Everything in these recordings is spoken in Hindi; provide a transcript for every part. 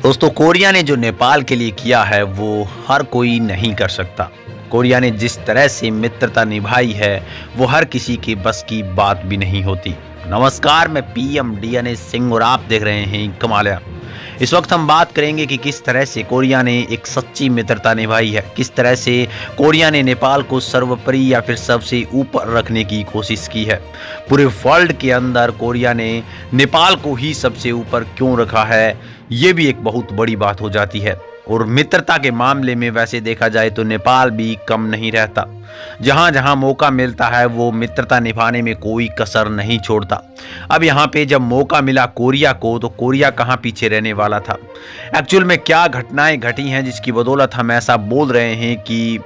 दोस्तों, कोरिया ने जो नेपाल के लिए किया है वो हर कोई नहीं कर सकता। कोरिया ने जिस तरह से मित्रता निभाई है वो हर किसी के बस की बात भी नहीं होती। नमस्कार, मैं पीएम डीएनए सिंह और आप देख रहे हैं कमालिया। इस वक्त हम बात करेंगे कि किस तरह से कोरिया ने एक सच्ची मित्रता निभाई है, किस तरह से कोरिया ने नेपाल को सर्वोपरि या फिर सबसे ऊपर रखने की कोशिश की है। पूरे वर्ल्ड के अंदर कोरिया ने नेपाल को ही सबसे ऊपर क्यों रखा है, ये भी एक बहुत बड़ी बात हो जाती है। और मित्रता के मामले में वैसे देखा जाए तो नेपाल भी कम नहीं रहता। जहां जहां मौका मिलता है वो मित्रता निभाने में कोई कसर नहीं छोड़ता। अब यहाँ पे जब मौका मिला कोरिया को, तो कोरिया कहाँ पीछे रहने वाला था। एक्चुअल में क्या घटनाएं घटी हैं जिसकी बदौलत हम ऐसा बोल रहे हैं कि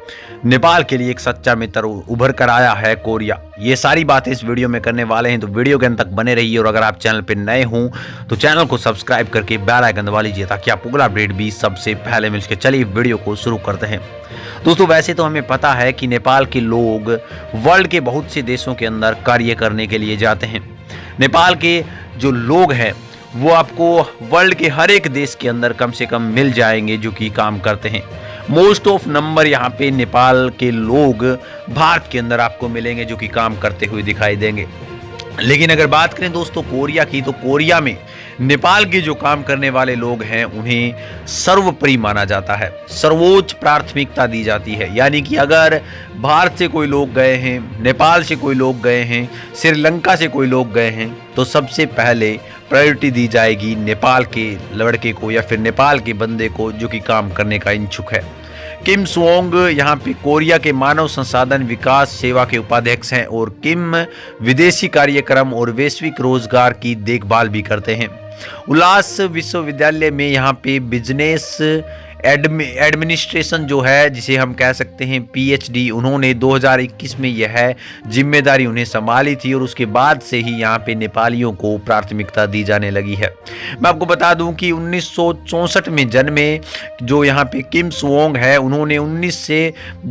नेपाल के लिए एक सच्चा मित्र उभर कर आया है कोरिया। ये सारी बातें इस वीडियो में करने वाले हैं, तो वीडियो के अंत तक बने रहिए। और अगर आप चैनल पर नए हों तो चैनल को सब्सक्राइब करके बेल आइकन दबा लीजिए ताकि आपको अगला अपडेट भी सबसे पहले मिल सके। चलिए वीडियो को शुरू करते हैं। दोस्तों, वैसे तो हमें पता है कि नेपाल के लोग वर्ल्ड के बहुत से देशों के अंदर कार्य करने के लिए जाते हैं। नेपाल के जो लोग हैं वो आपको वर्ल्ड के हर एक देश के अंदर कम से कम मिल जाएंगे जो कि काम करते हैं। मोस्ट ऑफ नंबर यहाँ पे नेपाल के लोग भारत के अंदर आपको मिलेंगे जो कि काम करते हुए दिखाई देंगे। लेकिन अगर बात करें दोस्तों कोरिया की, तो कोरिया में नेपाल के जो काम करने वाले लोग हैं उन्हें सर्वोपरि माना जाता है, सर्वोच्च प्राथमिकता दी जाती है। यानी कि अगर भारत से कोई लोग गए हैं, नेपाल से कोई लोग गए हैं, श्रीलंका से कोई लोग गए हैं, तो सबसे पहले प्रायोरिटी दी जाएगी नेपाल के लड़के को या फिर नेपाल के बंदे को जो कि काम करने का इच्छुक है। किम सुओंग यहाँ पे कोरिया के मानव संसाधन विकास सेवा के उपाध्यक्ष हैं और किम विदेशी कार्यक्रम और वैश्विक रोजगार की देखभाल भी करते हैं। उल्लास विश्वविद्यालय में यहाँ पे बिजनेस एडमिनिस्ट्रेशन जो है, जिसे हम कह सकते हैं पीएचडी, उन्होंने 2021 में यह जिम्मेदारी उन्हें संभाली थी और उसके बाद से ही यहाँ पे नेपालियों को प्राथमिकता दी जाने लगी है। मैं आपको बता दूं कि 1964 में जन्मे जो यहाँ पे किम सुओंग है, उन्होंने 19 से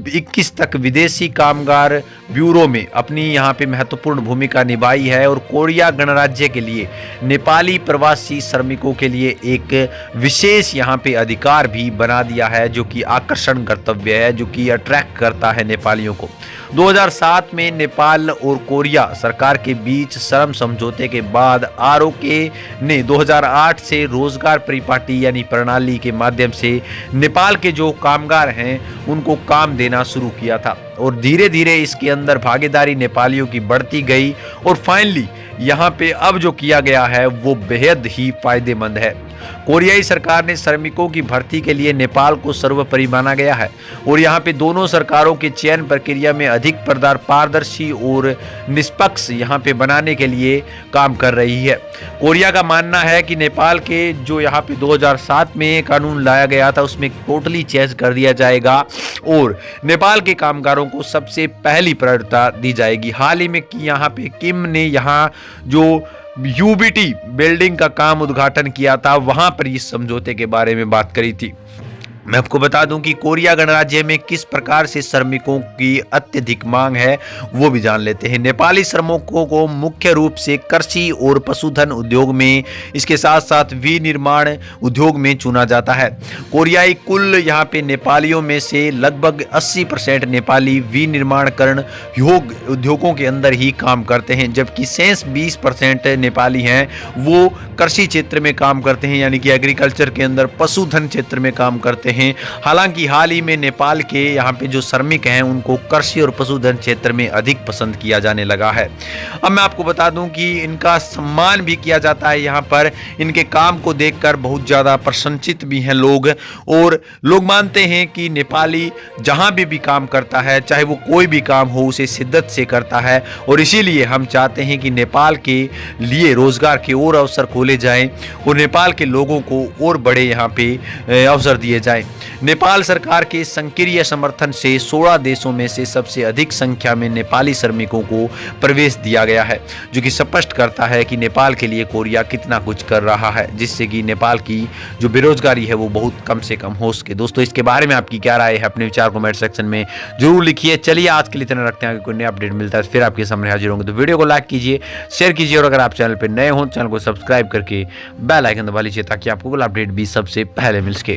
21 तक विदेशी कामगार ब्यूरो में अपनी यहाँ पे महत्वपूर्ण भूमिका निभाई है और कोरिया गणराज्य के लिए नेपाली प्रवासी श्रमिकों के लिए एक विशेष यहाँ पे अधिकार भी बना दिया है जो कि आकर्षण कर्तव्य है, जो कि अट्रैक्ट करता है नेपालियों को। 2007 में नेपाल और कोरिया सरकार के बीच श्रम समझौते के बाद आरओके ने 2008 से रोजगार परिपाटी यानी प्रणाली के माध्यम से नेपाल के जो कामगार हैं उनको काम देना शुरू किया था और धीरे धीरे इसके अंदर भागीदारी नेपालियों की बढ़ती गई और फाइनली यहाँ पे अब जो किया गया है वो बेहद ही फायदेमंद है। कोरियाई सरकार ने श्रमिकों की भर्ती के लिए नेपाल को सर्वोपरि माना गया है और यहाँ पे दोनों सरकारों के चयन प्रक्रिया में अधिक पारदर्शी और निष्पक्ष यहाँ पे बनाने के लिए काम कर रही है। कोरिया का मानना है कि नेपाल के जो यहाँ पे 2007 में कानून लाया गया था उसमें टोटली चेंज कर दिया जाएगा और नेपाल के कामगारों को सबसे पहली प्राथमिकता दी जाएगी। हाल ही में यहाँ पे किम ने यहाँ जो यूबीटी बिल्डिंग का काम उद्घाटन किया था, वहां पर इस समझौते के बारे में बात करी थी। मैं आपको बता दूं कि कोरिया गणराज्य में किस प्रकार से श्रमिकों की अत्यधिक मांग है वो भी जान लेते हैं। नेपाली श्रमिकों को मुख्य रूप से कृषि और पशुधन उद्योग में, इसके साथ साथ विनिर्माण उद्योग में चुना जाता है। कोरियाई कुल यहाँ पे नेपालियों में से लगभग 80% नेपाली विनिर्माणकरण उद्योगों के अंदर ही काम करते हैं, जबकि शेष 20% नेपाली हैं वो कृषि क्षेत्र में काम करते हैं, यानी कि एग्रीकल्चर के अंदर पशुधन क्षेत्र में काम करते हैं। हालांकि हाल ही में नेपाल के यहाँ पे जो श्रमिक हैं उनको कृषि और पशुधन क्षेत्र में अधिक पसंद किया जाने लगा है। अब मैं आपको बता दूं कि इनका सम्मान भी किया जाता है। यहाँ पर इनके काम को देखकर बहुत ज़्यादा प्रशंसित भी हैं लोग और लोग मानते हैं कि नेपाली जहाँ भी काम करता है, चाहे वो कोई भी काम हो, उसे शिद्दत से करता है और इसीलिए हम चाहते हैं कि नेपाल के लिए रोजगार के और अवसर खोले जाएं और नेपाल के लोगों को और बड़े यहाँ पे अवसर दिए जाएं। नेपाल सरकार के सक्रिय समर्थन से 16 देशों में से सबसे अधिक संख्या में नेपाली श्रमिकों को प्रवेश दिया गया है, जो कि स्पष्ट करता है कि नेपाल के लिए कोरिया कितना कुछ कर रहा है, जिससे कि नेपाल की जो बेरोजगारी है वो बहुत कम से कम हो सके। दोस्तों, इसके बारे में आपकी क्या राय है, अपने विचार कमेंट सेक्शन में जरूर लिखिए। चलिए आज के लिए इतना रखते हैं, कोई नया अपडेट मिलता है फिर आपके सामने हाजिर होंगे। तो वीडियो को लाइक कीजिए, शेयर कीजिए और अगर आप चैनल पर नए हो चैनल को सब्सक्राइब करके बेल आइकन दबा लीजिए ताकि आपको अपडेट भी सबसे पहले मिल सके।